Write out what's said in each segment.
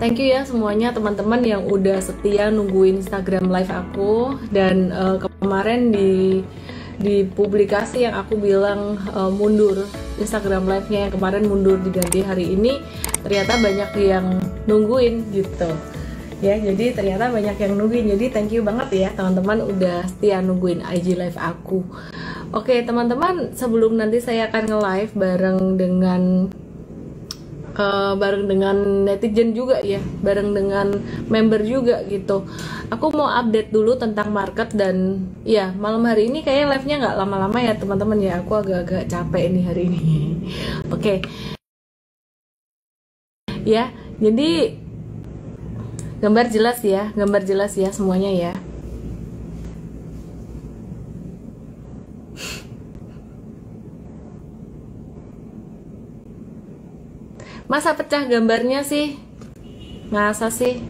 thank you ya semuanya teman-teman yang udah setia nungguin Instagram live aku. Dan kemarin di publikasi yang aku bilang mundur Instagram live-nya yang kemarin mundur diganti hari ini, ternyata banyak yang nungguin gitu ya. Jadi ternyata banyak yang nungguin, jadi thank you banget ya teman-teman udah setia nungguin IG live aku. Oke teman-teman, sebelum nanti saya akan nge-live bareng dengan netizen juga ya, bareng dengan member juga gitu. Aku mau update dulu tentang market. Dan ya malam hari ini kayaknya live-nya nggak lama-lama ya teman-teman ya, aku agak-agak capek nih hari ini. Oke. Ya, jadi gambar jelas ya semuanya ya. Masa pecah gambarnya sih? Masa sih?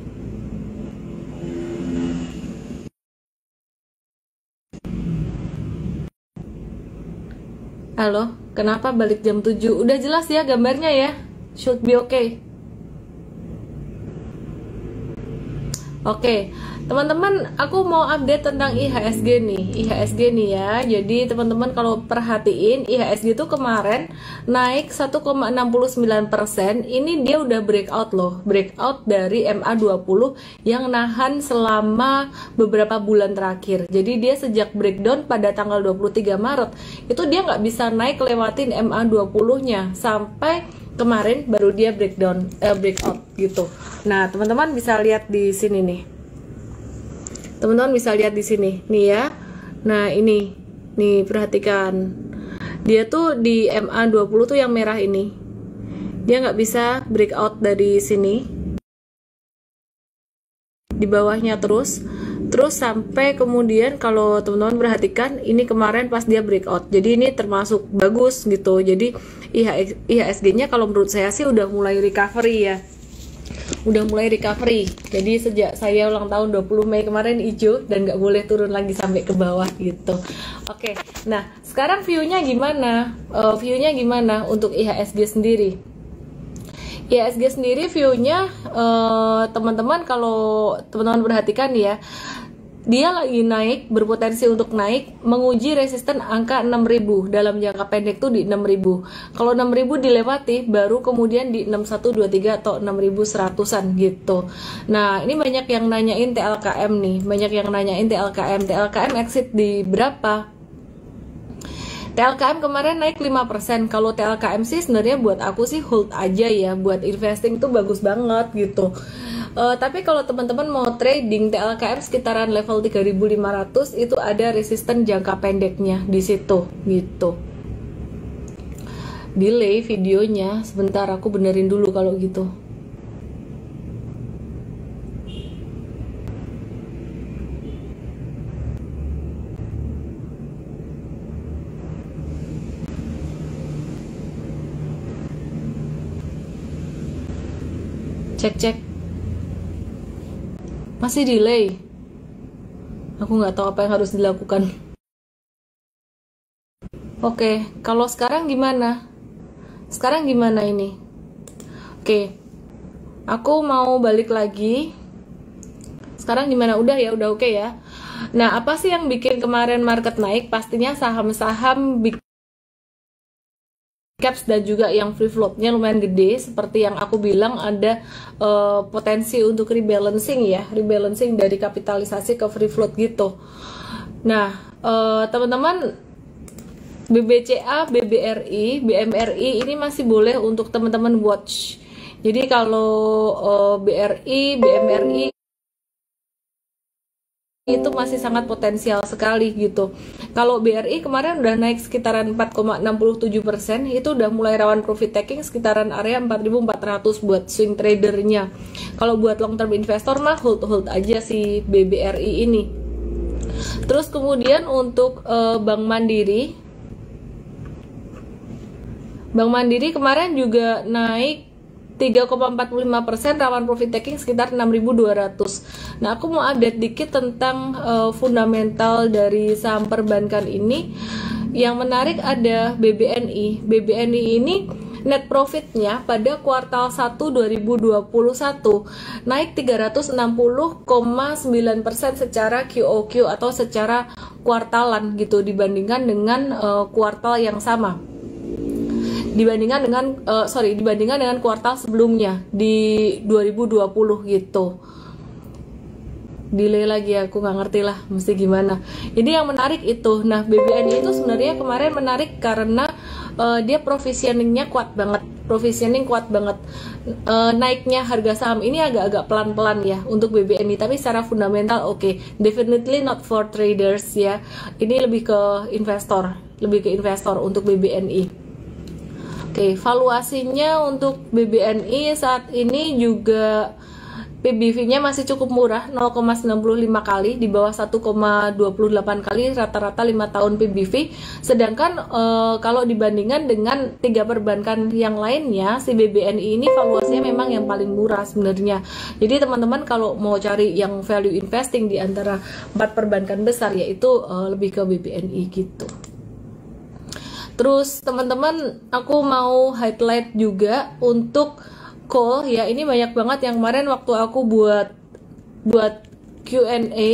Halo, kenapa balik jam 7? Udah jelas ya gambarnya ya? Should be okay. Oke, teman-teman, aku mau update tentang IHSG nih ya. Jadi teman-teman kalau perhatiin IHSG itu kemarin naik 1,69%. Ini dia udah breakout loh, breakout dari MA20 yang nahan selama beberapa bulan terakhir. Jadi dia sejak breakdown pada tanggal 23 Maret itu dia nggak bisa naik lewatin MA20-nya sampai kemarin baru dia breakdown breakout gitu. Nah, teman-teman bisa lihat di sini nih. Teman-teman bisa lihat di sini nih ya. Nah, ini nih perhatikan. Dia tuh di MA20 tuh yang merah ini. Dia nggak bisa breakout dari sini. Di bawahnya terus sampai kemudian kalau teman-teman perhatikan ini kemarin pas dia breakout. Jadi ini termasuk bagus gitu. Jadi IHSG-nya kalau menurut saya sih udah mulai recovery ya. Jadi sejak saya ulang tahun 20 Mei kemarin hijau dan nggak boleh turun lagi sampai ke bawah gitu. Oke, nah sekarang view-nya gimana? View-nya gimana untuk IHSG sendiri? IHSG sendiri view-nya teman-teman kalau teman-teman perhatikan ya, dia lagi naik, berpotensi untuk naik, menguji resisten angka 6000 dalam jangka pendek tuh di 6000. Kalau 6000 dilewati baru kemudian di 6123 atau 6100-an gitu. Nah, ini banyak yang nanyain TLKM nih, TLKM exit di berapa? TLKM kemarin naik 5%. Kalau TLKM sih sebenarnya buat aku sih hold aja ya, buat investing tuh bagus banget gitu. Tapi kalau teman-teman mau trading TLKM sekitaran level 3500 itu ada resisten jangka pendeknya di situ gitu. Delay videonya sebentar, aku benerin dulu kalau gitu. Cek. Masih delay. Aku nggak tahu apa yang harus dilakukan. Oke, kalau sekarang gimana? Sekarang gimana ini? Oke, aku mau balik lagi. Sekarang gimana? Udah ya, udah oke ya. Nah, apa sih yang bikin kemarin market naik? Pastinya saham-saham big caps dan juga yang free floatnya lumayan gede. Seperti yang aku bilang ada potensi untuk rebalancing ya, rebalancing dari kapitalisasi ke free float gitu. Nah teman-teman, BBCA, BBRI, BMRI ini masih boleh untuk teman-teman watch. Jadi kalau BRI, BMRI itu masih sangat potensial sekali gitu. Kalau BRI kemarin udah naik sekitaran 4,67%, itu udah mulai rawan profit taking sekitaran area 4.400 buat swing tradernya. Kalau buat long term investor mah hold aja si BBRI ini. Terus kemudian untuk Bank Mandiri kemarin juga naik 3,45%, rawan profit taking sekitar 6.200. Nah, aku mau update dikit tentang fundamental dari saham perbankan ini. Yang menarik ada BBNI. BBNI ini net profitnya pada kuartal 1 2021 naik 360,9% secara QOQ atau secara kuartalan gitu, dibandingkan dengan kuartal yang sama, dibandingkan dengan kuartal sebelumnya di 2020 gitu. Delay lagi, aku nggak ngerti lah mesti gimana. Jadi yang menarik itu, nah BBNI itu sebenarnya kemarin menarik karena dia positioning kuat banget. Naiknya harga saham ini agak-agak pelan-pelan ya untuk BBNI, tapi secara fundamental oke. Definitely not for traders ya. Ini lebih ke investor untuk BBNI. Oke, valuasinya untuk BBNI saat ini juga PBV-nya masih cukup murah, 0,95 kali, di bawah 1,28 kali rata-rata 5 tahun PBV. Sedangkan kalau dibandingkan dengan 3 perbankan yang lainnya, si BBNI ini valuasinya memang yang paling murah sebenarnya. Jadi teman-teman kalau mau cari yang value investing di antara 4 perbankan besar, yaitu lebih ke BBNI gitu. Terus teman-teman, aku mau highlight juga untuk call ya. Ini banyak banget yang kemarin waktu aku buat Q&A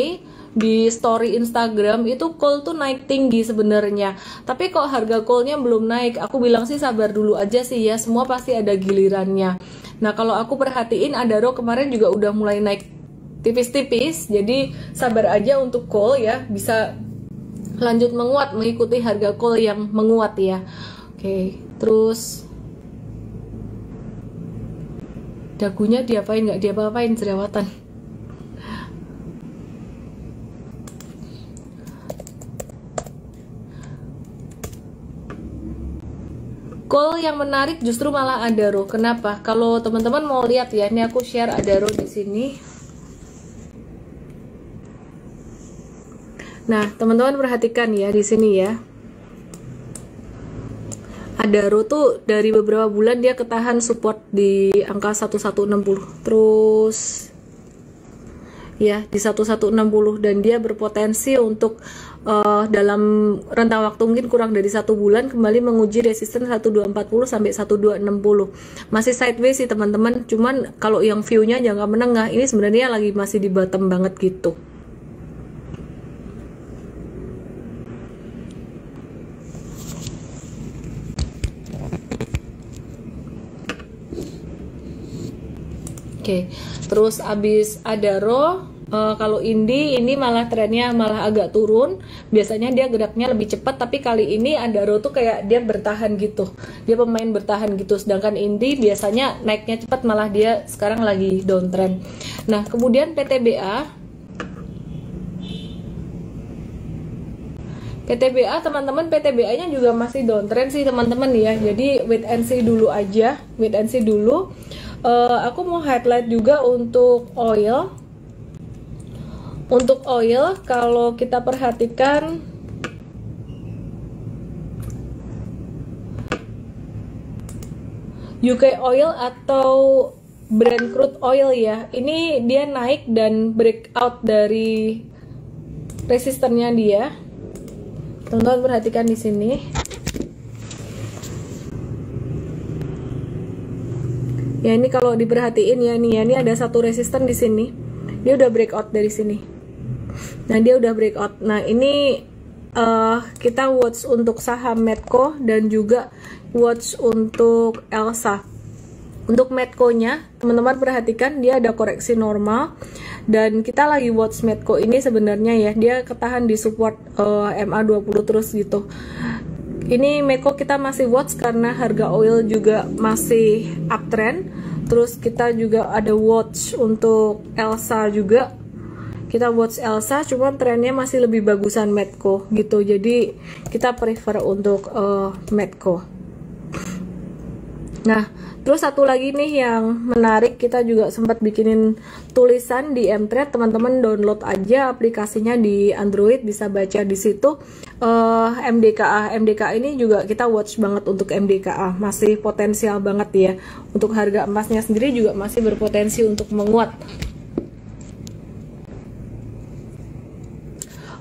di story Instagram itu call tuh naik tinggi sebenarnya, tapi kok harga callnya belum naik. Aku bilang sih sabar dulu aja sih ya, semua pasti ada gilirannya. Nah kalau aku perhatiin Adaro kemarin juga udah mulai naik tipis-tipis, jadi sabar aja untuk call ya, bisa lanjut menguat mengikuti harga call yang menguat ya. Oke, terus dagunya diapain, nggak diapa-apain, jerawatan. Call yang menarik justru malah Adaro. Kenapa? Kalau teman-teman mau lihat ya, ini aku share Adaro di sini. Nah, teman-teman perhatikan ya di sini ya. Adaro tuh dari beberapa bulan dia ketahan support di angka 1160, terus ya di 1160, dan dia berpotensi untuk dalam rentang waktu mungkin kurang dari 1 bulan kembali menguji resisten 1240 sampai 1260. Masih sideways sih teman-teman, cuman kalau yang view-nya jangka menengah ini sebenarnya lagi masih di bottom banget gitu. Oke, terus abis Adaro, kalau Indi ini malah trennya malah agak turun. Biasanya dia geraknya lebih cepat, tapi kali ini Adaro tuh kayak dia bertahan gitu. Dia pemain bertahan gitu. Sedangkan Indi biasanya naiknya cepat, malah dia sekarang lagi downtrend. Nah, kemudian PTBA. PTBA teman-teman, PTBA-nya juga masih downtrend sih teman-teman ya. Jadi wait and see dulu aja, wait and see dulu. Aku mau highlight juga untuk oil. Untuk oil, kalau kita perhatikan UK oil atau Brent crude oil ya, ini dia naik dan breakout dari resistennya dia. Teman-teman perhatikan di sini. Ya ini kalau diperhatiin ya nih ya, ini ada satu resisten di sini. Dia udah breakout dari sini. Nah, dia udah breakout. Nah, ini kita watch untuk saham Medco dan juga watch untuk Elsa. Untuk Medco-nya, teman-teman perhatikan dia ada koreksi normal, dan kita lagi watch Medco ini sebenarnya ya, dia ketahan di support MA20 terus gitu. Ini Medco kita masih watch karena harga oil juga masih uptrend. Terus kita juga ada watch untuk Elsa juga. Kita watch Elsa, cuman trennya masih lebih bagusan Medco gitu. Jadi kita prefer untuk Medco. Nah, terus satu lagi nih yang menarik, kita juga sempat bikinin tulisan di Mtrade, teman-teman download aja aplikasinya di Android, bisa baca di situ. MDKA ini juga kita watch banget untuk MDKA, masih potensial banget ya. Untuk harga emasnya sendiri juga masih berpotensi untuk menguat.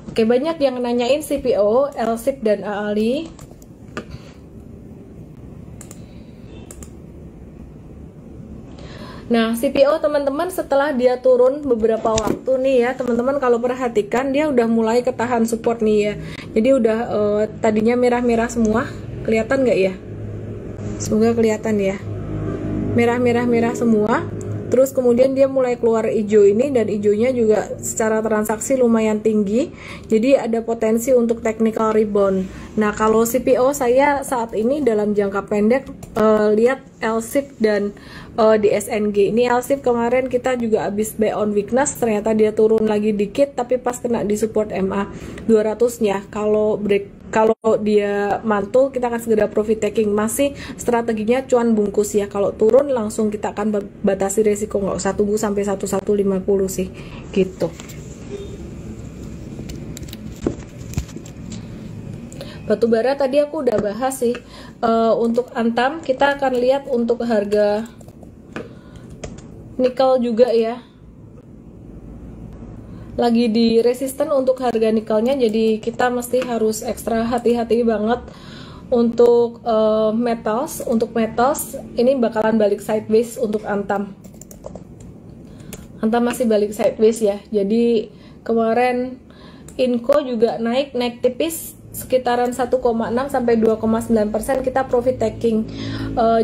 Oke, banyak yang nanyain CPO, LSIP dan AALI. Nah, CPO teman-teman setelah dia turun beberapa waktu nih ya, teman-teman kalau perhatikan dia udah mulai ketahan support nih ya. Jadi udah tadinya merah-merah semua, kelihatan nggak ya? Semoga kelihatan ya. Merah-merah-merah semua. Terus kemudian dia mulai keluar hijau ini, dan hijaunya juga secara transaksi lumayan tinggi. Jadi ada potensi untuk technical rebound. Nah, kalau CPO saya saat ini dalam jangka pendek lihat LSIP dan di SNG. Ini LSIP kemarin kita juga habis buy on weakness, ternyata dia turun lagi dikit tapi pas kena di support MA 200-nya. Kalau dia mantul, kita akan segera profit taking. Masih strateginya cuan bungkus ya. Kalau turun langsung kita akan batasi resiko, nggak usah tunggu sampai 1150 sih, gitu. Batubara tadi aku udah bahas sih. Untuk Antam kita akan lihat untuk harga nikel juga ya. Lagi di resisten untuk harga nikelnya, jadi kita mesti harus ekstra hati-hati banget untuk metals. Untuk metals ini bakalan balik sideways untuk Antam. Antam masih balik sideways ya. Jadi kemarin Inco juga naik tipis sekitaran 1,6 sampai 2,9% kita profit taking.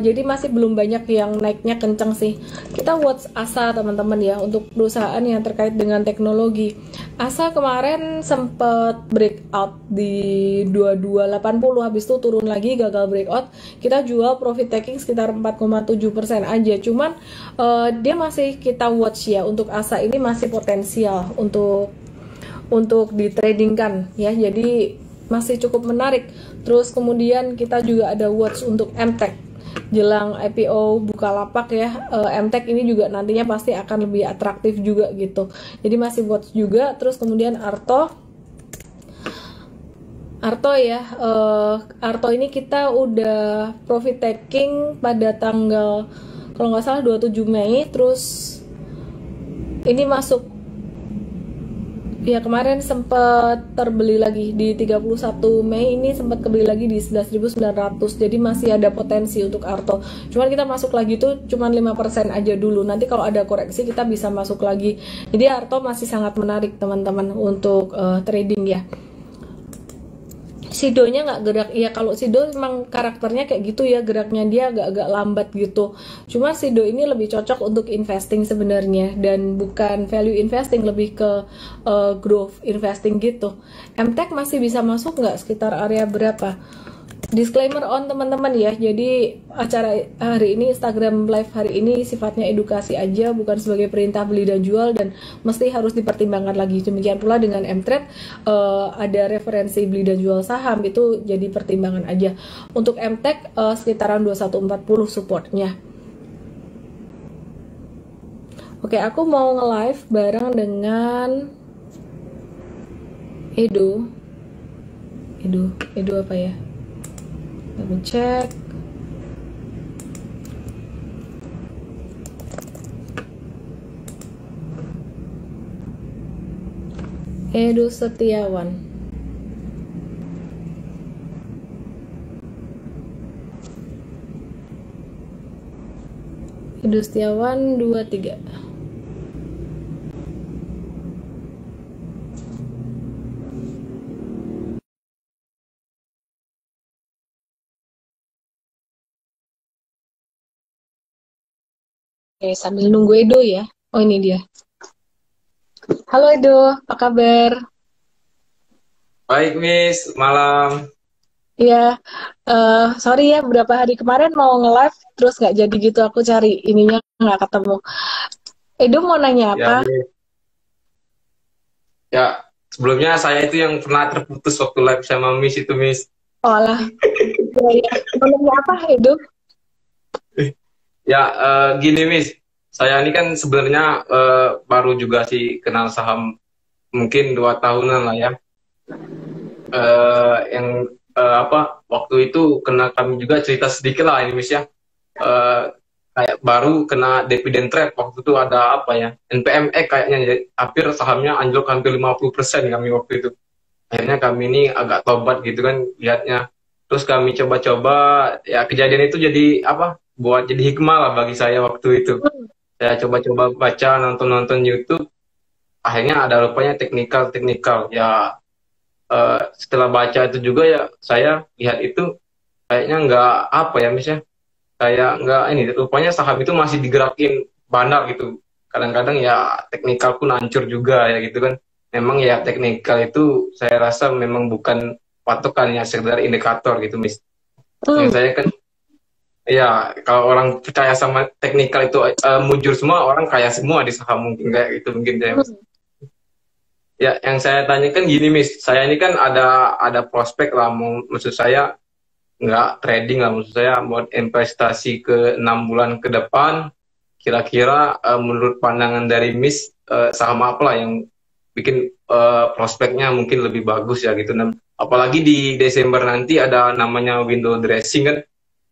Jadi masih belum banyak yang naiknya kencang sih. Kita watch ASA teman-teman ya, untuk perusahaan yang terkait dengan teknologi. ASA kemarin sempat breakout di 2280, habis itu turun lagi, gagal breakout. Kita jual profit taking sekitar 4,7% aja. Cuman dia masih kita watch ya, untuk ASA ini masih potensial untuk ditradingkan ya. Jadi masih cukup menarik. Terus kemudian kita juga ada watch untuk MTech jelang IPO Bukalapak ya. MTech ini juga nantinya pasti akan lebih atraktif juga gitu. Jadi masih watch juga. Terus kemudian Arto ya, Arto ini kita udah profit taking pada tanggal kalau nggak salah 27 Mei. Terus ini masuk ya, kemarin sempat terbeli lagi di 31 Mei, ini sempat kebeli lagi di 11.900. Jadi masih ada potensi untuk Arto. Cuman kita masuk lagi tuh cuman 5% aja dulu. Nanti kalau ada koreksi kita bisa masuk lagi. Jadi Arto masih sangat menarik teman-teman untuk trading ya. Sidonya nggak gerak ya. Kalau Sido memang karakternya kayak gitu ya, geraknya dia agak-agak lambat gitu. Cuma Sido ini lebih cocok untuk investing sebenarnya, dan bukan value investing, lebih ke growth investing gitu. MTech masih bisa masuk nggak, sekitar area berapa? Disclaimer on teman-teman ya, jadi acara hari ini, Instagram live hari ini sifatnya edukasi aja, bukan sebagai perintah beli dan jual, dan mesti harus dipertimbangkan lagi. Demikian pula dengan Mtrade, ada referensi beli dan jual saham, itu jadi pertimbangan aja. Untuk MTech sekitaran 2140 supportnya. Oke, aku mau nge-live bareng dengan Edo apa ya? Kita cek. Edo Setiawan. Edo Setiawan 23. Oke, sambil nunggu Edo ya. Oh, ini dia. Halo Edo, apa kabar? Baik, Miss. Malam. Iya, sorry ya, beberapa hari kemarin mau nge-live, terus nggak jadi gitu, aku cari ininya nggak ketemu. Edo mau nanya Ya, apa? Miss. Ya, sebelumnya saya itu yang pernah terputus waktu live sama Miss itu, Miss. Oh alah, ya, mau nanya apa Edo? Ya, gini, Miss. Saya ini kan sebenarnya baru juga sih kenal saham, mungkin 2 tahunan lah ya. Yang waktu itu kena kami juga cerita sedikit lah ini, Miss ya. Eh, Kayak baru kena dividen trap, waktu itu ada apa ya, NPME kayaknya, jadi hampir sahamnya anjlok hampir 50% kami waktu itu. Akhirnya kami ini agak tobat gitu kan lihatnya. Terus kami coba-coba, ya kejadian itu jadi apa, buat jadi hikmah lah bagi saya waktu itu. Saya coba-coba baca, nonton-nonton YouTube, akhirnya ada rupanya teknikal ya. Setelah baca itu juga ya, saya lihat itu kayaknya nggak apa ya misalnya, kayak nggak ini, rupanya saham itu masih digerakin bandar gitu. Kadang-kadang ya teknikal pun hancur juga ya gitu kan. Memang ya teknikal itu saya rasa memang bukan patokannya, sekedar indikator gitu mis. Yang Hmm. saya kan ya, kalau orang percaya sama teknikal itu mujur semua, orang kaya semua di saham, mungkin kayak gitu mungkin ya mis. Hmm. Ya, yang saya tanyakan gini mis, saya ini kan ada prospek lah, maksud saya nggak trading lah, maksud saya buat investasi ke 6 bulan ke depan. Kira-kira menurut pandangan dari Miss, saham apa lah yang bikin prospeknya mungkin lebih bagus ya gitu. Nah, apalagi di Desember nanti ada namanya window dressing kan,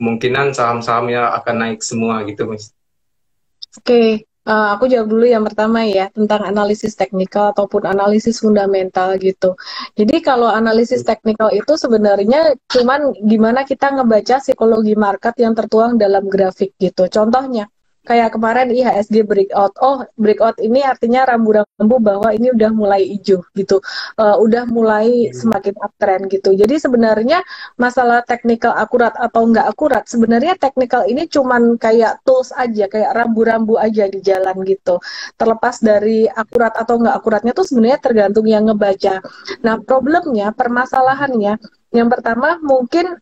kemungkinan saham-sahamnya akan naik semua gitu Miss. Oke, aku jawab dulu yang pertama ya, tentang analisis teknikal ataupun analisis fundamental gitu. Jadi kalau analisis teknikal itu sebenarnya cuman gimana kita ngebaca psikologi market yang tertuang dalam grafik gitu. Contohnya, kayak kemarin IHSG breakout. Oh, breakout ini artinya rambu-rambu bahwa ini udah mulai hijau gitu. Udah mulai semakin uptrend gitu. Jadi sebenarnya masalah teknikal akurat atau nggak akurat, sebenarnya teknikal ini cuman kayak tools aja, kayak rambu-rambu aja di jalan gitu. Terlepas dari akurat atau nggak akuratnya tuh sebenarnya tergantung yang ngebaca. Nah, problemnya, permasalahannya, yang pertama mungkin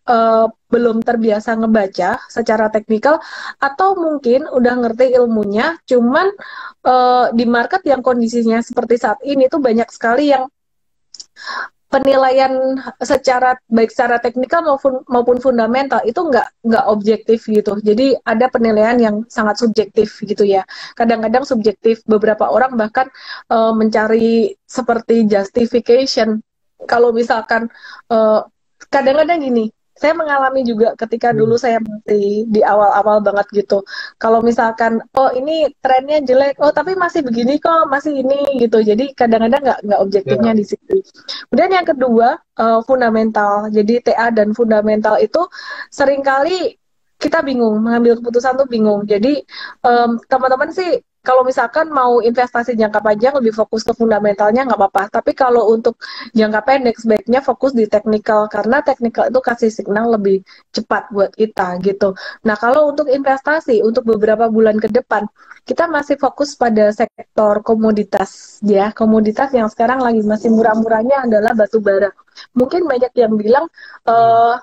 belum terbiasa ngebaca secara teknikal, atau mungkin udah ngerti ilmunya, cuman di market yang kondisinya seperti saat ini tuh banyak sekali yang penilaian secara baik secara teknikal maupun fundamental itu nggak objektif gitu. Jadi ada penilaian yang sangat subjektif gitu ya. Kadang-kadang subjektif, beberapa orang bahkan mencari seperti justification. Kalau misalkan kadang-kadang gini, saya mengalami juga ketika dulu saya masih di awal-awal banget gitu. Kalau misalkan, oh ini trennya jelek, oh tapi masih begini kok, masih ini gitu. Jadi kadang-kadang nggak objektifnya Ya, di situ. Kemudian yang kedua, fundamental. Jadi TA dan fundamental itu seringkali kita bingung, mengambil keputusan tuh bingung. Jadi teman-teman sih kalau misalkan mau investasi jangka panjang lebih fokus ke fundamentalnya nggak apa-apa. Tapi kalau untuk jangka pendek sebaiknya fokus di teknikal karena teknikal itu kasih signal lebih cepat buat kita gitu. Nah, kalau untuk investasi untuk beberapa bulan ke depan kita masih fokus pada sektor komoditas ya. Komoditas yang sekarang lagi masih murah-murahnya adalah batu bara. Mungkin banyak yang bilang eh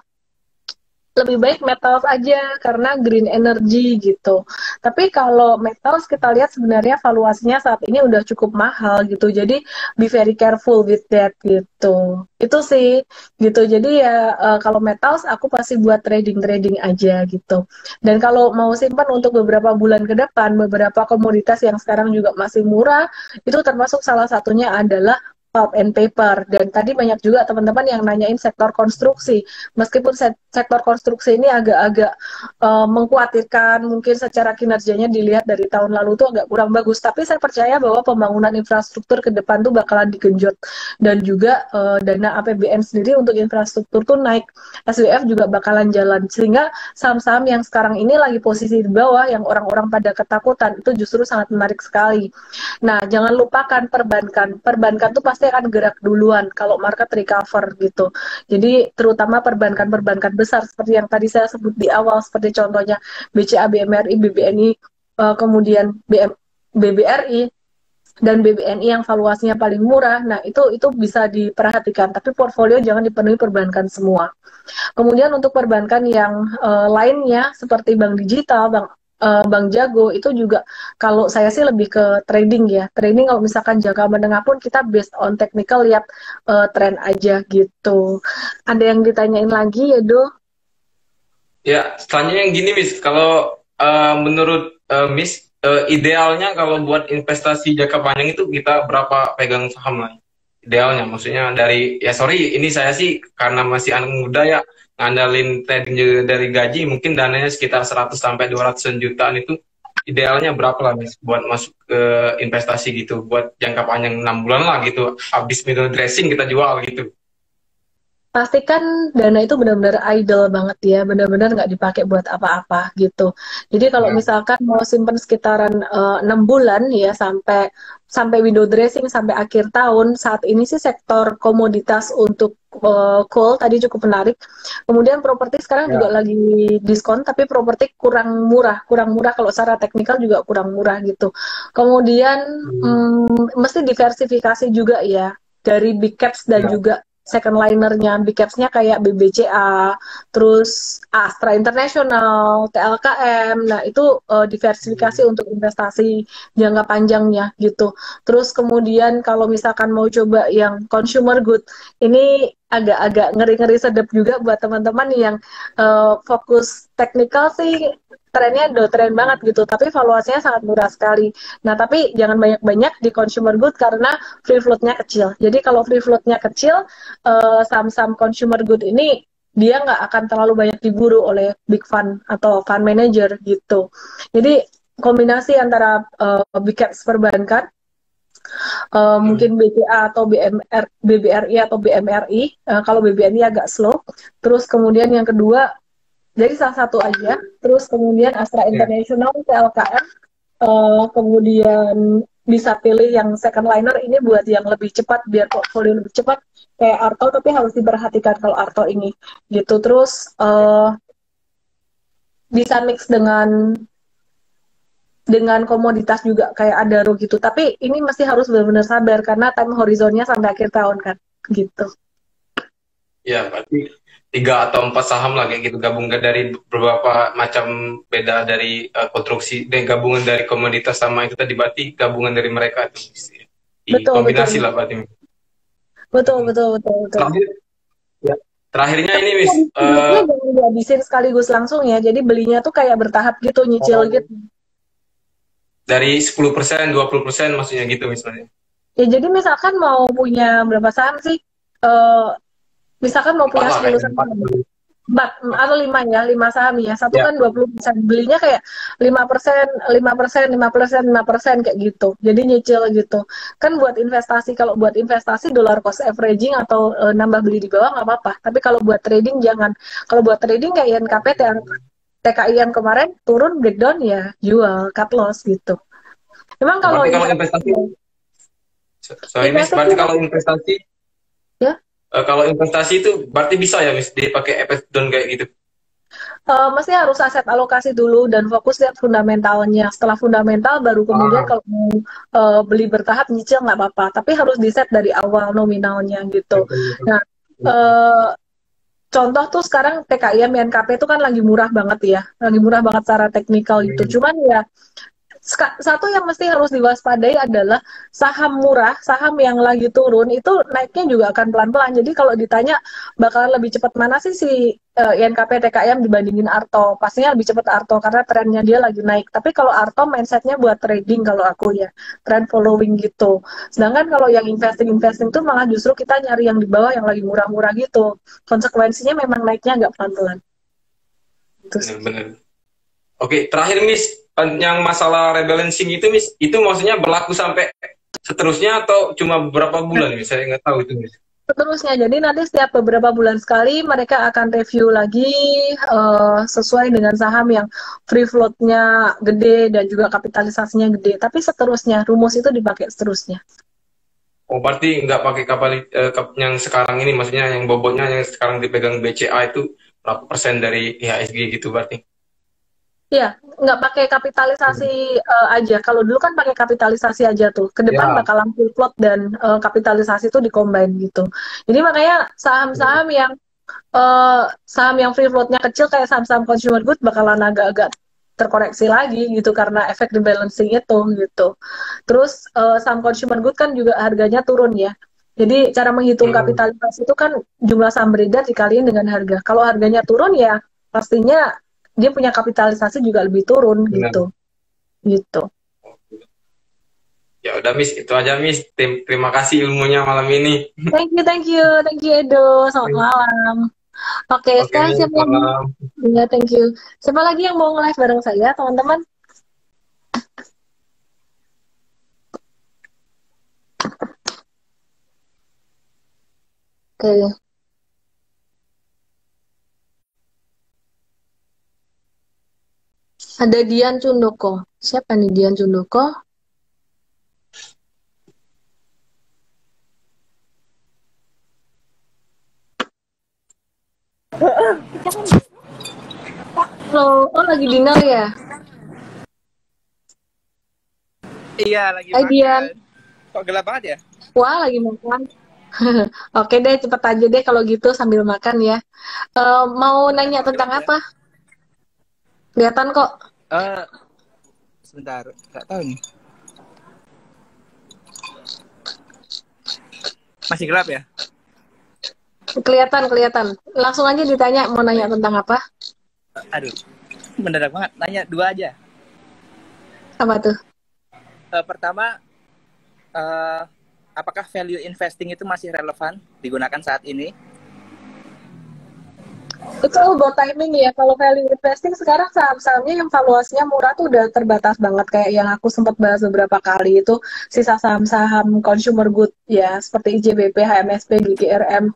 lebih baik metals aja karena green energy gitu. Tapi kalau metals kita lihat sebenarnya valuasinya saat ini udah cukup mahal gitu. Jadi be very careful with that gitu. Itu sih gitu. Jadi ya kalau metals aku pasti buat trading-trading aja gitu. Dan kalau mau simpan untuk beberapa bulan ke depan, beberapa komoditas yang sekarang juga masih murah, itu termasuk salah satunya adalah pulp and paper. Dan tadi banyak juga teman-teman yang nanyain sektor konstruksi. Meskipun sektor konstruksi ini agak-agak mengkhawatirkan, mungkin secara kinerjanya dilihat dari tahun lalu tuh agak kurang bagus, tapi saya percaya bahwa pembangunan infrastruktur ke depan tuh bakalan digenjot, dan juga dana APBN sendiri untuk infrastruktur tuh naik, SWF juga bakalan jalan, sehingga saham-saham yang sekarang ini lagi posisi di bawah, yang orang-orang pada ketakutan, itu justru sangat menarik sekali. Nah, jangan lupakan perbankan. Perbankan tuh pasti akan gerak duluan kalau market recover gitu. Jadi terutama perbankan-perbankan besar seperti yang tadi saya sebut di awal, seperti contohnya BCA, BMRI, BBNI, kemudian BBRI dan BBNI yang valuasinya paling murah. Nah, itu bisa diperhatikan, tapi portfolio jangan dipenuhi perbankan semua. Kemudian untuk perbankan yang lainnya seperti bank digital, Bank Jago itu juga kalau saya sih lebih ke trading ya. Trading kalau misalkan jangka menengah pun kita based on technical, lihat tren aja gitu. Ada yang ditanyain lagi ya, Do? ya selanjutnya yang gini Miss, kalau menurut Miss, idealnya kalau buat investasi jangka panjang itu kita berapa pegang saham lah? Idealnya, maksudnya dari, ya sorry, ini saya sih karena masih anak muda ya, ngandalin trading juga dari gaji, mungkin dananya sekitar 100 sampai 200 jutaan itu idealnya berapa lah Miss buat masuk ke investasi gitu, buat jangka panjang 6 bulan lah gitu, habis window dressing kita jual gitu. pastikan dana itu benar-benar idle banget ya, benar-benar nggak dipakai buat apa-apa gitu. Jadi kalau Ya. misalkan mau simpen sekitaran 6 bulan ya sampai sampai window dressing sampai akhir tahun, saat ini sih sektor komoditas untuk coal tadi cukup menarik. Kemudian properti sekarang juga Ya. lagi diskon, tapi properti kurang murah kalau secara teknikal juga kurang murah gitu. Kemudian Hmm. mesti diversifikasi juga ya dari big caps dan Ya. juga second linernya. Big capsnya kayak BBCA, terus Astra International, TLKM. Nah itu diversifikasi Hmm. untuk investasi jangka panjangnya gitu. Terus kemudian kalau misalkan mau coba yang consumer good, ini agak-agak ngeri-ngeri sedap juga buat teman-teman yang fokus teknikal sih, trennya udah tren banget gitu, tapi valuasinya sangat murah sekali. Nah, tapi jangan banyak-banyak di consumer good karena free float-nya kecil. Jadi kalau free float-nya kecil, saham-saham consumer good ini dia nggak akan terlalu banyak diburu oleh big fund atau fund manager gitu. Jadi kombinasi antara big caps perbankan, Hmm. mungkin BCA atau BBRI atau BMRI. Kalau BBRI agak slow. Terus kemudian yang kedua dari salah satu aja. Terus kemudian Astra Ya. International, TLKM, kemudian bisa pilih yang second liner ini buat yang lebih cepat biar portfolio lebih cepat kayak Arto, tapi harus diperhatikan kalau Arto ini gitu. Terus bisa mix dengan komoditas juga kayak Adaro gitu, tapi ini mesti harus benar-benar sabar karena time horizonnya sampai akhir tahun kan gitu. Ya, berarti 3 atau 4 saham lah kayak gitu, gabungan dari beberapa macam, beda dari konstruksi dan gabungan dari komoditas sama itu tadi, berarti gabungan dari mereka itu di Betul betul kombinasi lah berarti. betul Hmm. betul betul betul. Terakhir, ya. Terakhirnya ini Miss, Duitnya jangan dihabisin sekaligus langsung ya, jadi belinya tuh kayak bertahap gitu, nyicil oh, gitu. dari 10%, 20% maksudnya gitu misalnya. Ya jadi misalkan mau punya berapa saham sih? Eh Misalkan mau Empat punya lah 10 kayaknya, saham, empat. empat atau lima ya, 5 saham ya. Satu Ya. kan 20%, belinya kayak 5%, 5%, 5%, 5% kayak gitu. Jadi nyicil gitu. Kan buat investasi, kalau buat investasi dollar cost averaging atau nambah beli di bawah nggak apa-apa. Tapi kalau buat trading jangan. Kalau buat trading kayak INKP, TKI yang kemarin turun breakdown ya jual, cut loss gitu. Memang Oh, kalau berarti kalau investasi, investasi, sorry Miss, investasi berarti kalau investasi, ya kalau investasi itu berarti bisa ya Miss dipakai efek down kayak gitu. mesti harus aset alokasi dulu dan fokus lihat fundamentalnya. Setelah fundamental baru kemudian Ah, kalau mau beli bertahap nyicil nggak apa-apa. Tapi harus di set dari awal nominalnya gitu. Nah, eh, contoh tuh sekarang TKIM, NKP itu kan lagi murah banget ya, lagi murah banget secara teknikal gitu. Cuman ya satu yang mesti harus diwaspadai adalah saham murah, saham yang lagi turun itu naiknya juga akan pelan-pelan. Jadi kalau ditanya bakalan lebih cepat mana sih si INKP TKM dibandingin Arto, pastinya lebih cepat Arto karena trennya dia lagi naik. Tapi kalau Arto mindsetnya buat trading kalau aku ya, trend following gitu. Sedangkan kalau yang investing tuh malah justru kita nyari yang di bawah yang lagi murah-murah gitu. Konsekuensinya memang naiknya agak pelan-pelan. Gitu sih. bener-bener. Oke, terakhir Miss, yang masalah rebalancing itu Miss, itu maksudnya berlaku sampai seterusnya atau cuma beberapa bulan Miss? Saya nggak tahu itu Miss. Seterusnya, jadi nanti setiap beberapa bulan sekali mereka akan review lagi sesuai dengan saham yang free float-nya gede dan juga kapitalisasinya gede. Tapi seterusnya, rumus itu dipakai seterusnya. Oh, berarti nggak pakai kapal yang sekarang ini, maksudnya yang bobotnya yang sekarang dipegang BCA itu berapa persen dari IHSG gitu berarti? Iya, nggak pakai kapitalisasi aja. Kalau dulu kan pakai kapitalisasi aja tuh. Ke depan Ya. bakalan full float dan kapitalisasi itu dikombin gitu. Jadi makanya saham yang free floatnya kecil kayak saham-saham consumer good bakalan agak-agak terkoreksi lagi gitu karena efek rebalancing itu gitu. Terus saham consumer good kan juga harganya turun ya. Jadi cara menghitung Hmm, kapitalisasi itu kan jumlah saham beredar dikaliin dengan harga. Kalau harganya turun ya pastinya dia punya kapitalisasi juga lebih turun benar. gitu. Gitu. Ya udah Miss, itu aja Miss. Terima kasih ilmunya malam ini. Thank you Edo. Selamat malam. Oke, Oke sekarang Miss, siapa lagi? malam. Ya, thank you. Siapa lagi yang mau nge-live bareng saya, teman-teman? Oke. Ada Dian Cundoko. Siapa nih Dian Cundoko? Halo, oh lagi dinner ya? Iya, lagi Hai Dian. makan. Kok gelap banget ya? Wah, lagi makan. Oke deh, cepet aja deh kalau gitu sambil makan ya. Mau Iya, nanya kok tentang gelap ya? apa? Kelihatan kok. Eh, sebentar, nggak tahu nih. Masih gelap ya? Kelihatan, kelihatan. Langsung aja ditanya mau nanya Baik. tentang apa? Aduh, mendadak banget. Nanya dua aja. Apa tuh? Pertama, eh, apakah value investing itu masih relevan digunakan saat ini? Itu about timing ya. Kalau value investing sekarang saham-sahamnya yang valuasinya murah tuh udah terbatas banget. Kayak yang aku sempat bahas beberapa kali itu sisa saham-saham consumer good ya, seperti IJBP, HMSP, GGRM,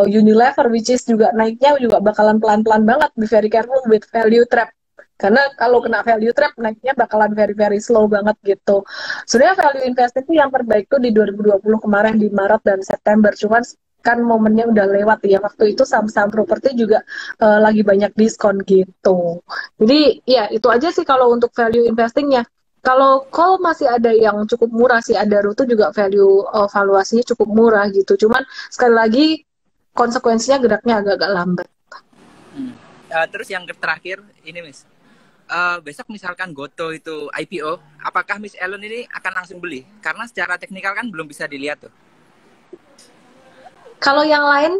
Unilever, which is juga naiknya juga bakalan pelan-pelan banget. Be very careful with value trap. Karena kalau kena value trap, naiknya bakalan very very slow banget gitu. Sebenarnya value investing itu yang terbaik tuh di 2020 kemarin di Maret dan September. Cuman kan momennya udah lewat ya. Waktu itu saham-saham properti juga lagi banyak diskon gitu. Jadi ya itu aja sih kalau untuk value investingnya. Kalau call masih ada yang cukup murah sih, ada Rutu juga value valuasinya cukup murah gitu. Cuman sekali lagi konsekuensinya geraknya agak-agak lambat. Hmm. Terus yang terakhir, ini Miss. Besok misalkan Goto itu IPO, apakah Miss Ellen ini akan langsung beli? Karena secara teknikal kan belum bisa dilihat tuh. Kalau yang lain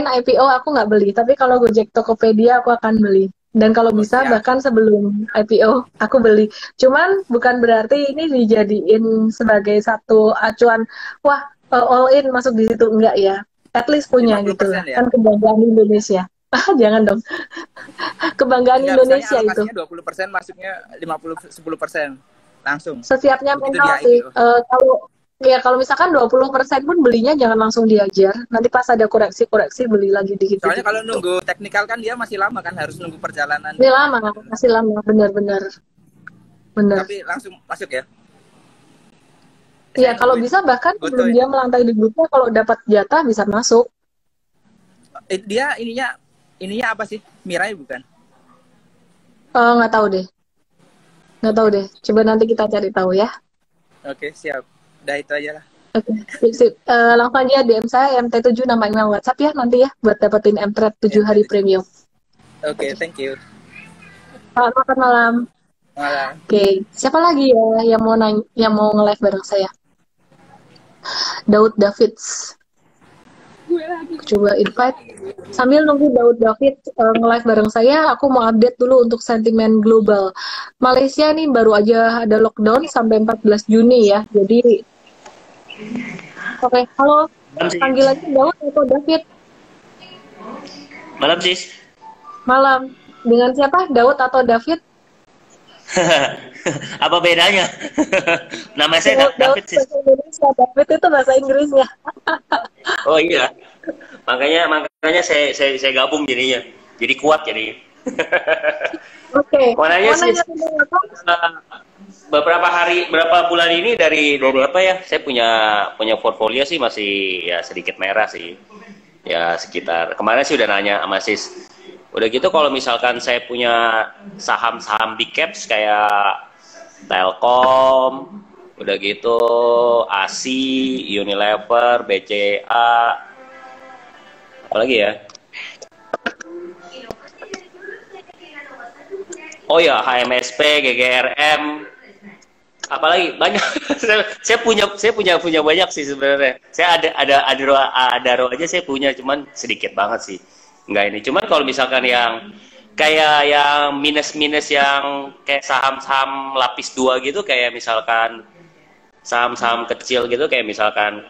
IPO aku nggak beli, tapi kalau Gojek Tokopedia aku akan beli. Dan kalau Oh, bisa siap. bahkan sebelum IPO aku beli. Cuman bukan berarti ini dijadiin sebagai satu acuan, wah all in masuk di situ enggak ya. At least punya gitu 50% lah. ya? Kan kebanggaan Indonesia. Ah, jangan dong. Kebanggaan Enggak, misalnya Indonesia itu. alokasinya 20%, masuknya 10%. Langsung. Sesiapnya Begitu mental dia sih. IPO. Kalau misalkan 20% pun belinya jangan langsung diajar. Nanti pas ada koreksi-koreksi beli lagi Soalnya dikit-dikit kalau gitu. nunggu teknikal kan dia masih lama kan, harus nunggu perjalanan. Ini lama, masih lama, benar-benar, benar. Tapi langsung masuk ya. Iya, Saya kalau nungguin bisa bahkan Goto sebelum ini. dia melantai di grupnya, kalau dapat jatah bisa masuk. Dia ininya apa sih? Mirai bukan? Nggak tahu deh, nggak tahu Oke. deh. Coba nanti kita cari tahu ya. Oke, siap. Udah itu aja lah. Oke, sip, sip. Langsung aja DM saya MT7 nama email WhatsApp ya nanti ya buat dapetin MTrade 7 hari MT7. premium. Oke, Oke. thank you. Selamat makan malam. Malam. Oke, siapa lagi ya yang mau nge-live bareng saya? Daud Davids. Coba invite. Sambil nunggu Daud David nge-live bareng saya, aku mau update dulu untuk sentimen global. Malaysia nih baru aja ada lockdown sampai 14 Juni ya. Jadi, oke, halo. Malam sis. Panggilannya Daud atau David? Malam sis. Malam. Dengan siapa? Daud atau David? Apa bedanya? Nama saya Daud David sis. bahasa Indonesia, David itu bahasa Inggrisnya. Oh iya. Makanya saya gabung jadinya. Jadi kuat jadi. Oke. Mau nanya Mau nanya sis. tentang apa? Berapa bulan ini dari apa ya? Saya punya portfolio sih masih ya sedikit merah sih. Ya sekitar kemarin sih udah nanya sama sis. Udah gitu kalau misalkan saya punya saham-saham big caps kayak Telkom, udah gitu ASI, Unilever, BCA, apalagi ya? Oh ya, HMSP, GGRM, apalagi banyak. saya punya banyak sih sebenarnya. Saya ada aja saya punya, cuman sedikit banget sih. Enggak ini. Cuman kalau misalkan yang kayak yang minus-minus yang kayak saham-saham lapis 2 gitu, kayak misalkan saham-saham kecil gitu kayak misalkan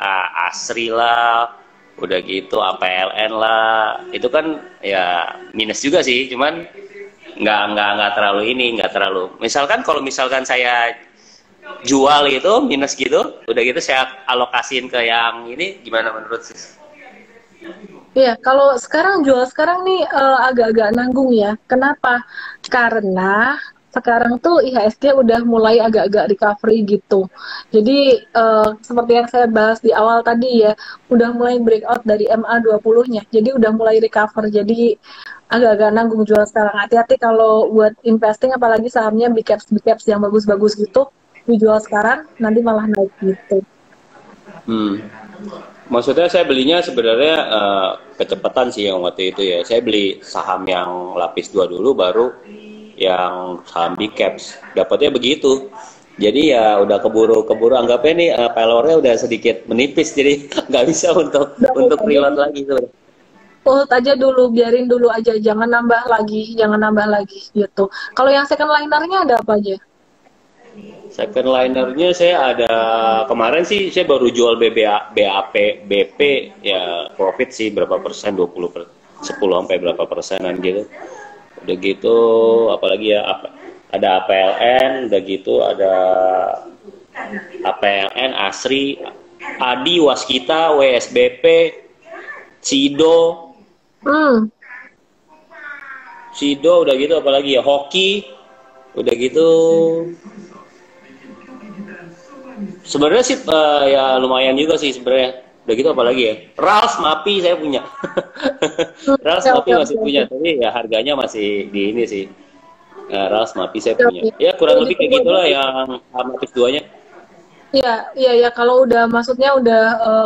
Asri lah, udah gitu APLN lah, itu kan ya minus juga sih, cuman nggak terlalu nggak terlalu. Misalkan kalau misalkan saya jual itu minus gitu, udah gitu saya alokasiin ke yang ini, gimana menurut sis? Iya, kalau sekarang jual sekarang nih agak-agak nanggung ya. Kenapa? Karena sekarang tuh IHSG udah mulai agak-agak recovery gitu. Jadi seperti yang saya bahas di awal tadi ya, udah mulai breakout dari MA20-nya. Jadi udah mulai recover. Jadi agak-agak nanggung jual sekarang. Hati-hati kalau buat investing, apalagi sahamnya big caps yang bagus-bagus gitu, dijual sekarang nanti malah naik gitu. Maksudnya saya belinya sebenarnya kecepatan sih yang waktu itu ya. Saya beli saham yang lapis 2 dulu, baru yang saham big caps. Dapatnya begitu. Jadi ya udah keburu anggapnya nih pelornya udah sedikit menipis, jadi nggak bisa untuk reload lagi tuh. Hold aja dulu, biarin dulu aja, jangan nambah lagi gitu. Kalau yang second linernya ada apa aja? Second linernya saya ada, kemarin sih saya baru jual BP ya, profit sih berapa persen, 10 sampai berapa persenan gitu. Udah gitu apalagi ya, ada APLN, udah gitu ada APLN, ASRI, ADI, Waskita, WSBP, Sido, udah gitu apalagi ya, Hoki, udah gitu. Sebenarnya sih ya lumayan juga sih sebenarnya. Udah gitu apalagi ya, Rals Mapi saya punya. Rals Mapi masih punya, tapi ya harganya masih di ini sih. Rals Mapi saya punya. Ya kurang lebih kayak gitulah yang Matis 2-nya. Iya, kalau udah maksudnya udah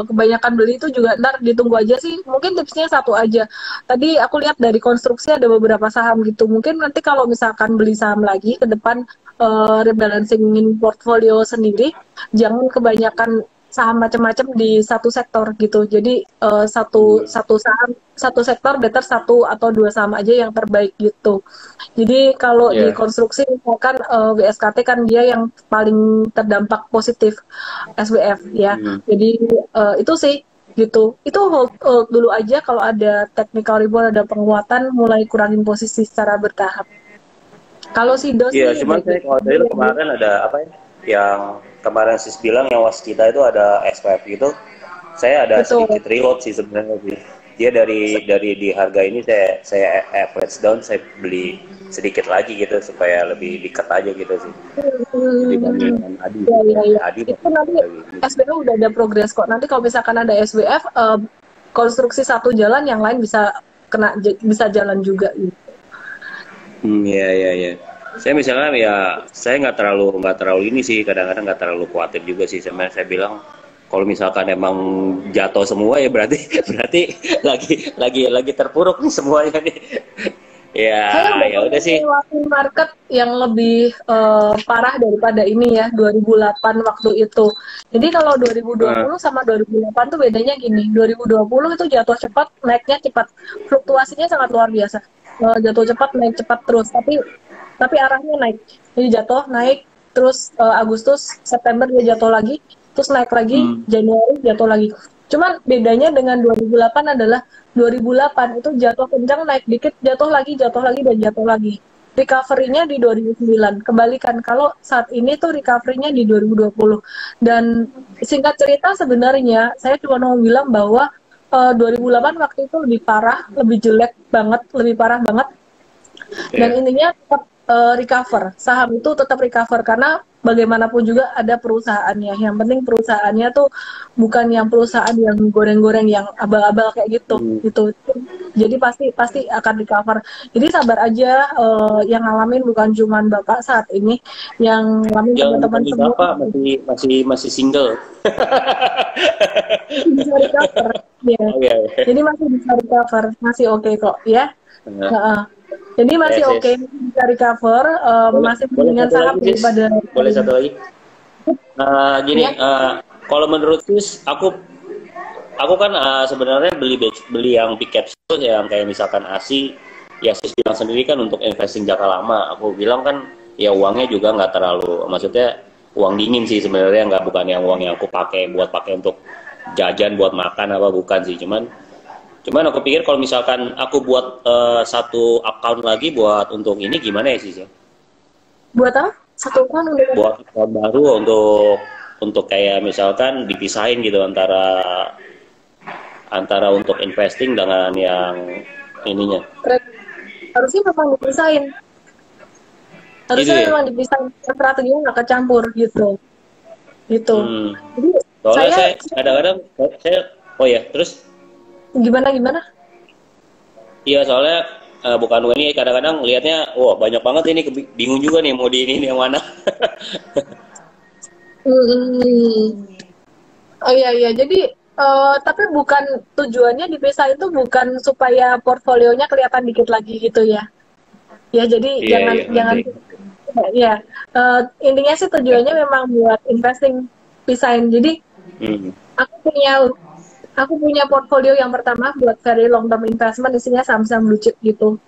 kebanyakan beli itu juga ntar ditunggu aja sih. Mungkin tipsnya satu aja. Tadi aku lihat dari konstruksi ada beberapa saham gitu. Mungkin nanti kalau misalkan beli saham lagi ke depan, rebalancingin portfolio sendiri, jangan kebanyakan saham macam-macam di satu sektor gitu. Jadi satu saham, satu sektor better 1 atau 2 saham aja yang terbaik gitu. Jadi kalau di konstruksi misalkan WSKT kan dia yang paling terdampak positif SWF ya. Jadi itu sih gitu. Itu hold dulu aja, kalau ada technical rebound, ada penguatan, mulai kurangin posisi secara bertahap. Kalau Sido sih, cuman saya kalau dulu kemarin ada apa ya, yang kemarin sis bilang yang Waskita itu ada SWF gitu, saya ada sedikit reload sih sebenarnya sih. Dia dari di harga ini saya average down, saya beli sedikit lagi gitu supaya lebih dekat aja gitu sih. Dibandingkan Adi. Adi itu nanti SWF udah ada progres kok. Nanti kalau misalkan ada SWF, konstruksi satu jalan, yang lain bisa jalan juga gitu. Iya. Saya misalnya ya, saya nggak terlalu ini sih, kadang-kadang nggak terlalu khawatir juga sih. Saya bilang kalau misalkan emang jatuh semua ya berarti lagi terpuruk nih semuanya nih. Ya udah sih. Market yang lebih parah daripada ini ya, 2008 waktu itu. Jadi kalau 2020 sama 2008 tuh bedanya gini. 2020 itu jatuh cepat, naiknya cepat. Fluktuasinya sangat luar biasa. Jatuh cepat, naik cepat terus, tapi arahnya naik. Jadi jatuh, naik, terus Agustus, September dia jatuh lagi, terus naik lagi, Januari jatuh lagi. Cuman bedanya dengan 2008 adalah 2008 itu jatuh kencang, naik dikit, jatuh lagi, dan jatuh lagi. Recovery-nya di 2009. Kebalikan, kalau saat ini tuh recovery-nya di 2020. Dan singkat cerita sebenarnya, saya cuma mau bilang bahwa 2008 waktu itu lebih parah, lebih jelek banget, lebih parah banget. Dan intinya tetap recover. Saham itu tetap recover karena bagaimanapun juga ada perusahaannya. Yang penting perusahaannya tuh bukan yang perusahaan yang goreng-goreng, yang abal-abal kayak gitu. Gitu. Jadi pasti akan recover. Jadi sabar aja, yang ngalamin bukan cuma Bapak saat ini, yang ngalamin teman-teman semua. Bapak masih single. Bisa recover. Ya. Jadi masih bisa recover, masih oke kok ya. Jadi masih oke, bisa recover, masih mendingan saham daripada. Boleh satu lagi? Gini, kalau menurut Sis, aku kan sebenarnya beli yang big caps itu yang kayak misalkan ASI, ya Sis bilang sendiri kan untuk investing jangka lama. Aku bilang kan ya uangnya juga nggak terlalu, maksudnya uang dingin sih sebenarnya, bukan yang uang yang aku pakai untuk jajan, buat makan apa, bukan sih. Cuman aku pikir kalau misalkan aku buat satu account lagi buat untuk ini gimana ya sih? Buat apa? Satu account untuk? Buat account baru untuk kayak misalkan dipisahin gitu antara untuk investing dengan yang ininya. Harusnya memang dipisahin. Harusnya ya. memang dipisah, strateginya nggak kecampur gitu. Gitu. Jadi Soalnya saya saya kadang-kadang oh ya, terus gimana? iya soalnya bukan ini kadang-kadang lihatnya wah banyak banget ini bingung juga nih mau di ini yang mana. Hmm. Oh iya, jadi tapi bukan tujuannya dipisah itu bukan supaya portfolionya kelihatan dikit lagi gitu ya. Ya jadi Iya jangan iya jangan ngerti. ya intinya sih tujuannya memang buat investing pisahin. Jadi Hmm. aku punya aku punya portfolio yang pertama buat very long term investment, isinya saham-saham blue chip gitu.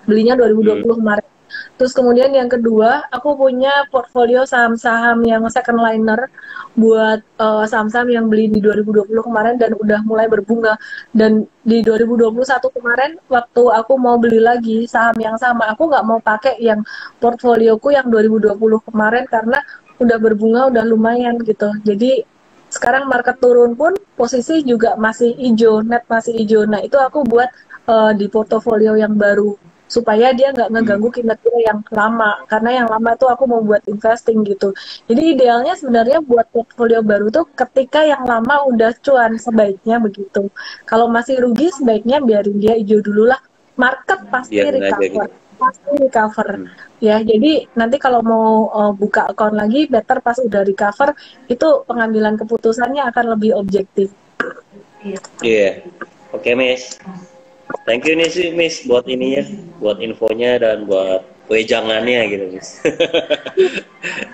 Belinya 2020 kemarin. Terus kemudian yang kedua, aku punya portfolio saham-saham yang second liner buat saham-saham yang beli di 2020 kemarin dan udah mulai berbunga. Dan di 2021 kemarin, waktu aku mau beli lagi saham yang sama, aku nggak mau pakai yang portfolioku yang 2020 kemarin karena udah berbunga, udah lumayan gitu. Jadi sekarang market turun pun posisi juga masih hijau, net masih hijau. Nah itu aku buat di portofolio yang baru supaya dia nggak ngeganggu kinerja yang lama, karena yang lama tuh aku mau buat investing gitu. Jadi idealnya sebenarnya buat portfolio baru tuh ketika yang lama udah cuan, sebaiknya begitu. Kalau masih rugi sebaiknya biarin dia hijau dulu lah, market Biarin aja gitu. pasti recover ya. Jadi nanti kalau mau buka account lagi better pas udah recover, itu pengambilan keputusannya akan lebih objektif. Iya. Oke, Miss. Thank you nih sih, Miss, buat ininya, buat infonya dan buat wejangannya gitu, Miss.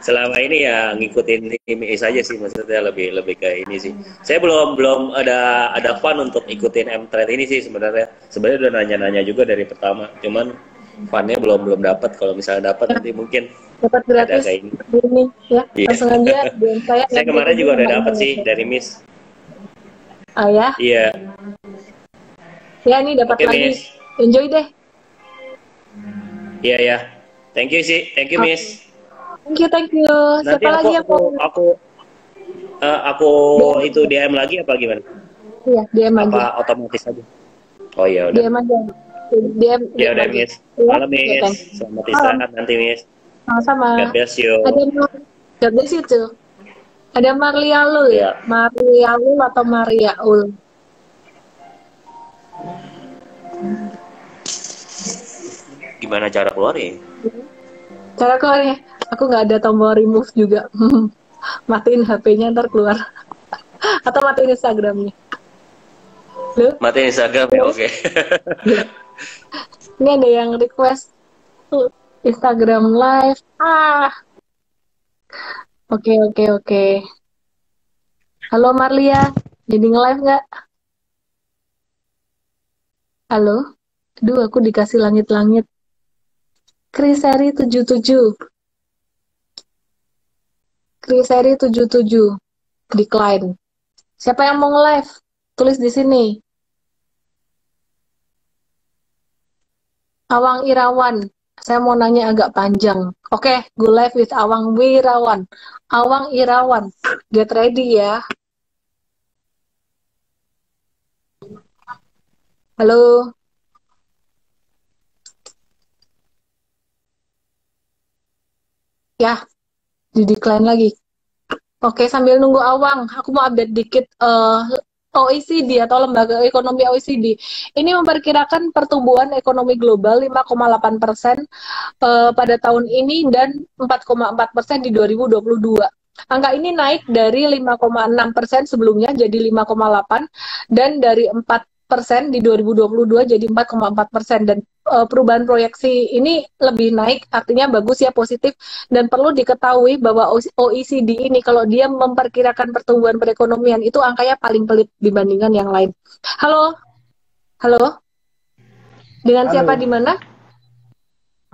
Selama ini ya ngikutin Miss aja sih, maksudnya lebih ke ini sih. Saya belum ada fun untuk ikutin M-Trade ini sih sebenarnya. Sebenarnya udah nanya-nanya juga dari pertama, cuman funnya belum dapat. Kalau misalnya dapat nanti mungkin Dapat ada gratis kayak ini. ini ya, Iya. langsung aja DM saya. Saya kemarin juga udah dapat sih dari Miss. Ah ya, Iya. ya ini dapat Oke, lagi. Miss. Enjoy deh. Iya ya. Thank you sih, thank you Miss. Thank you. Nanti Siapa lagi yang mau? aku itu DM lagi apa gimana? Iya, DM aja. Apa otomatis aja? Oh iya udah. DM aja. DM. Ya udah aja. Miss. Ya, Malam ya, Miss. thanks. Selamat istirahat nanti Miss. Sama-sama. God bless you. God bless you too. Ada Mariaul, Iya. Mariaul atau Mariaul? Gimana cara keluarnya? Cara keluarnya, aku nggak ada tombol remove juga. Matiin HP-nya ntar keluar. Atau matiin Instagramnya. Loh? Matiin Instagram ya, oke. Ini ada yang request Instagram live. Oke. Halo Marlia, jadi nge-live nggak? Halo? Aduh, aku dikasih langit-langit. Kriseri 77. Kriseri 77. Decline. Siapa yang mau nge-live? Tulis di sini. Awang Irawan. Saya mau nanya agak panjang. Oke, go live with Awang Wirawan. Awang Irawan. Get ready ya. Halo. Ya, di decline lagi. Oke, sambil nunggu Awang, aku mau update dikit OECD atau Lembaga Ekonomi OECD. Ini memperkirakan pertumbuhan ekonomi global 5,8% pada tahun ini dan 4,4% di 2022. Angka ini naik dari 5,6% sebelumnya jadi 5,8 dan dari 4% di 2022 jadi 4,4%, dan perubahan proyeksi ini lebih naik, artinya bagus ya, positif. Dan perlu diketahui bahwa OECD ini kalau dia memperkirakan pertumbuhan perekonomian itu angkanya paling pelit dibandingkan yang lain. Halo, dengan siapa di mana?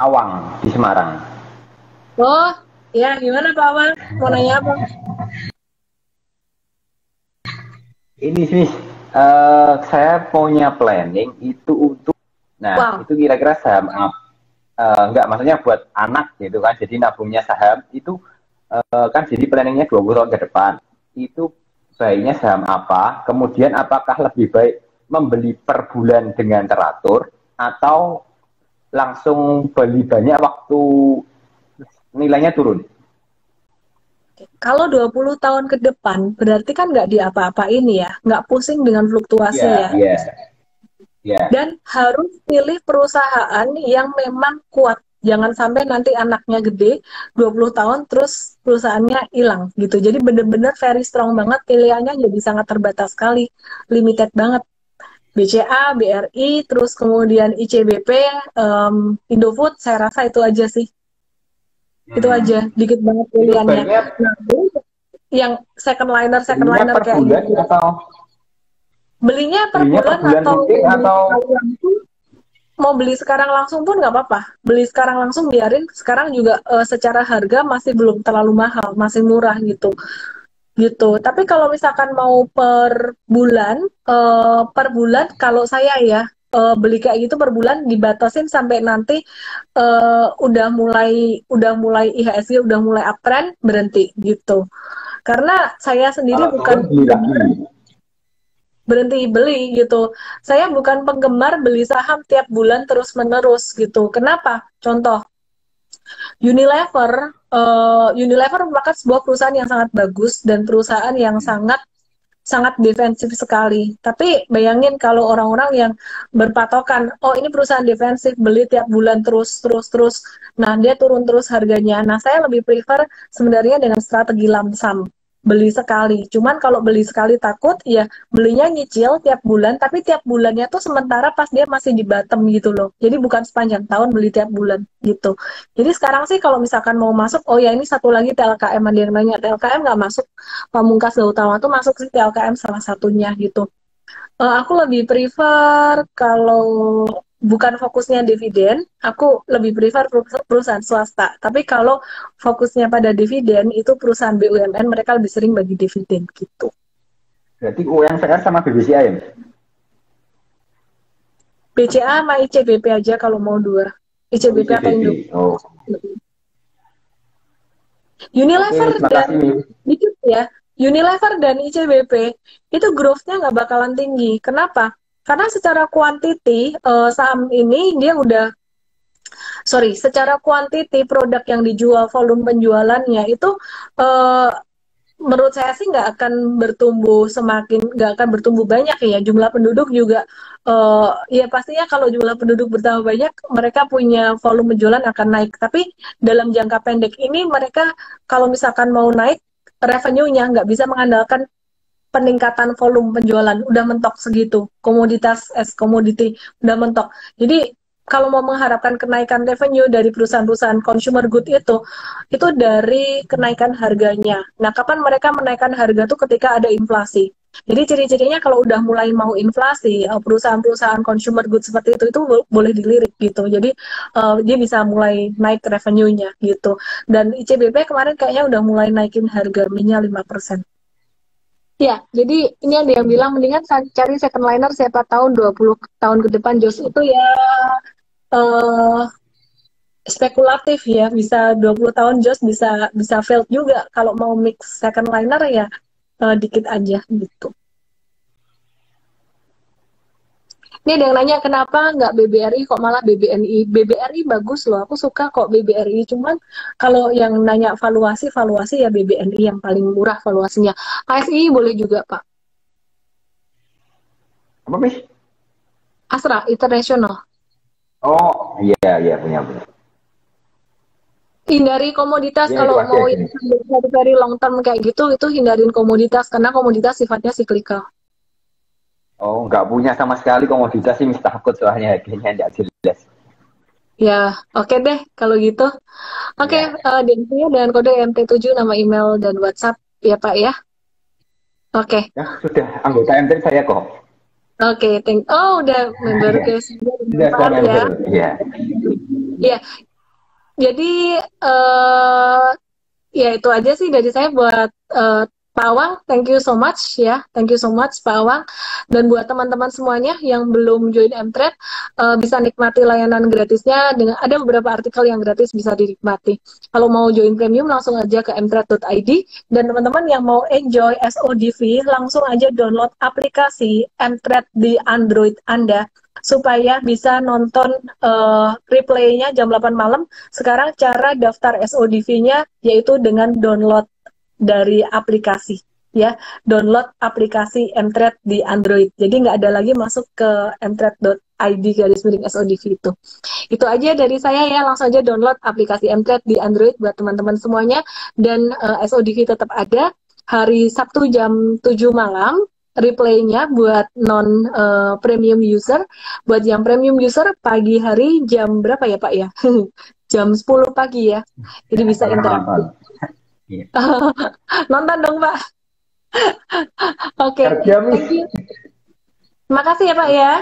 Awang di Semarang. Oh, ya gimana Pak Awang? Mau nanya apa? Ini sih, saya punya planning itu untuk, itu kira-kira saham enggak, maksudnya buat anak gitu kan, jadi nabungnya saham itu kan jadi planningnya 20 tahun ke depan, itu baiknya saham apa, kemudian apakah lebih baik membeli per bulan dengan teratur atau langsung beli banyak waktu nilainya turun. Kalau 20 tahun ke depan, berarti kan nggak diapa-apain ya, nggak pusing dengan fluktuasi ya. Dan harus pilih perusahaan yang memang kuat. Jangan sampai nanti anaknya gede, 20 tahun, terus perusahaannya hilang gitu. Jadi bener-bener very strong banget, pilihannya jadi sangat terbatas sekali, limited banget. BCA, BRI, terus kemudian ICBP, Indofood, saya rasa itu aja sih. Itu aja, dikit banget pilihannya. Nah, yang second liner kayak bulan gitu. Atau belinya per bulan atau mau beli sekarang langsung pun nggak apa-apa. Beli sekarang langsung biarin. Sekarang juga secara harga masih belum terlalu mahal, masih murah gitu. Tapi kalau misalkan mau per bulan kalau saya ya beli kayak gitu per bulan dibatasin sampai nanti udah mulai IHSG udah mulai uptrend berhenti gitu. Karena saya sendiri bukan berhenti beli gitu. Saya bukan penggemar beli saham tiap bulan terus-menerus gitu. Kenapa? Contoh, Unilever merupakan sebuah perusahaan yang sangat bagus dan perusahaan yang sangat defensif sekali. Tapi bayangin kalau orang-orang yang berpatokan, oh ini perusahaan defensif, beli tiap bulan terus. Nah, dia turun terus harganya. Nah, saya lebih prefer sebenarnya dengan strategi lump sum. Beli sekali. Cuman kalau beli sekali takut, ya belinya nyicil tiap bulan, tapi tiap bulannya tuh sementara pas dia masih di bottom gitu loh. Jadi bukan sepanjang tahun beli tiap bulan gitu. Jadi sekarang sih kalau misalkan mau masuk, oh ya ini satu lagi TLKM, ada yang nanya, TLKM nggak masuk, Pamungkas Gautama tuh masuk sih TLKM salah satunya gitu. Aku lebih prefer kalau bukan fokusnya dividen, aku lebih prefer perusahaan swasta. Tapi kalau fokusnya pada dividen, itu perusahaan BUMN, mereka lebih sering bagi dividen gitu. Berarti UMCR sama BBCA ya? BCA sama ICBP aja kalau mau dua. ICBP atau Indo. Oh. Unilever dikit ya. Unilever dan ICBP itu growth-nya nggak bakalan tinggi. Kenapa? Karena secara kuantiti saham ini dia secara kuantiti produk yang dijual, volume penjualannya itu menurut saya sih nggak akan bertumbuh banyak ya. Jumlah penduduk juga ya pastinya kalau jumlah penduduk bertambah banyak, mereka punya volume penjualan akan naik. Tapi dalam jangka pendek ini mereka kalau misalkan mau naik revenue-nya nggak bisa mengandalkan peningkatan volume penjualan, udah mentok segitu, komoditas komoditi udah mentok. Jadi kalau mau mengharapkan kenaikan revenue dari perusahaan-perusahaan consumer good itu dari kenaikan harganya. Nah, kapan mereka menaikkan harga tuh ketika ada inflasi. Jadi ciri-cirinya kalau udah mulai mau inflasi, perusahaan-perusahaan consumer good seperti itu boleh dilirik gitu. Jadi dia bisa mulai naik revenue-nya gitu. Dan ICBP kemarin kayaknya udah mulai naikin harga minyak 5%. Ya, jadi ini ada yang bilang mendingan cari second liner siapa tahun 20 tahun ke depan Jos itu ya spekulatif ya, bisa 20 tahun Jos bisa fail juga. Kalau mau mix second liner ya dikit aja gitu. Ini ada yang nanya kenapa nggak BBRI kok malah BBNI. BBRI bagus loh, aku suka kok BBRI. Cuman kalau yang nanya valuasi ya BBNI yang paling murah valuasinya. ASI boleh juga Pak. Apa Miss? Astra International. Oh iya punya. Hindari komoditas ya, kalau mau yang very long term kayak gitu, itu hindarin komoditas karena komoditas sifatnya siklikal. Oh, nggak punya sama sekali komoditas sih, takut soalnya harganya nggak jelas. Ya, oke deh kalau gitu. Oke, DNP-nya dengan kode MT7, nama email dan WhatsApp ya Pak ya. Oke. Ya, sudah anggota MT saya kok. Oke, udah member ke sudah member ya. Ya. Jadi ya itu aja sih dari saya buat Pak Awang, thank you so much ya, thank you so much Pak Awang. Dan buat teman-teman semuanya yang belum join Mtrade, bisa nikmati layanan gratisnya dengan ada beberapa artikel yang gratis bisa dinikmati. Kalau mau join premium langsung aja ke mtrade.id, dan teman-teman yang mau enjoy SODV langsung aja download aplikasi Mtrade di Android Anda. supaya bisa nonton replaynya jam 8 malam. Sekarang cara daftar SODV-nya yaitu dengan download dari aplikasi, ya, download aplikasi Mtrade di Android. Jadi nggak ada lagi masuk ke mtrade.id/SODV itu. Itu aja dari saya ya, langsung aja download aplikasi Mtrade di Android buat teman-teman semuanya. Dan SODV tetap ada hari Sabtu jam 7 malam. Replaynya buat non premium user, buat yang premium user pagi hari jam berapa ya Pak ya? Jam 10 pagi ya. Jadi bisa interaktif. Nonton dong Pak. Oke. Thank you. Terima kasih ya Pak ya.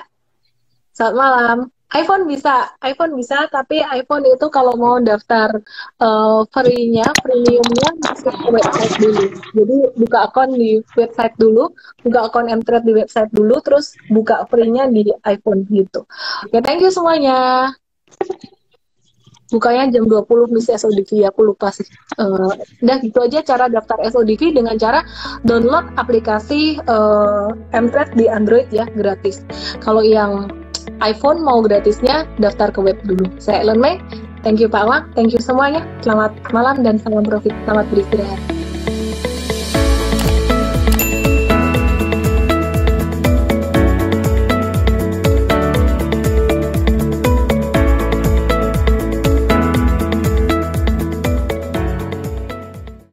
Selamat malam. iPhone bisa, tapi iPhone itu kalau mau daftar free-nya, premiumnya masuk ke website dulu. Jadi buka akun di website dulu, buka akun Mtrade di website dulu, terus buka free-nya di iPhone gitu. Oke, thank you semuanya. Bukanya jam 20 Miss SODV, aku lupa sih. Udah gitu aja cara daftar SODV dengan cara download aplikasi Mtrade di Android ya, gratis. Kalau yang iPhone mau gratisnya daftar ke web dulu. Saya Ellen May, thank you Pak Wang, thank you semuanya. Selamat malam dan salam profit, selamat beristirahat.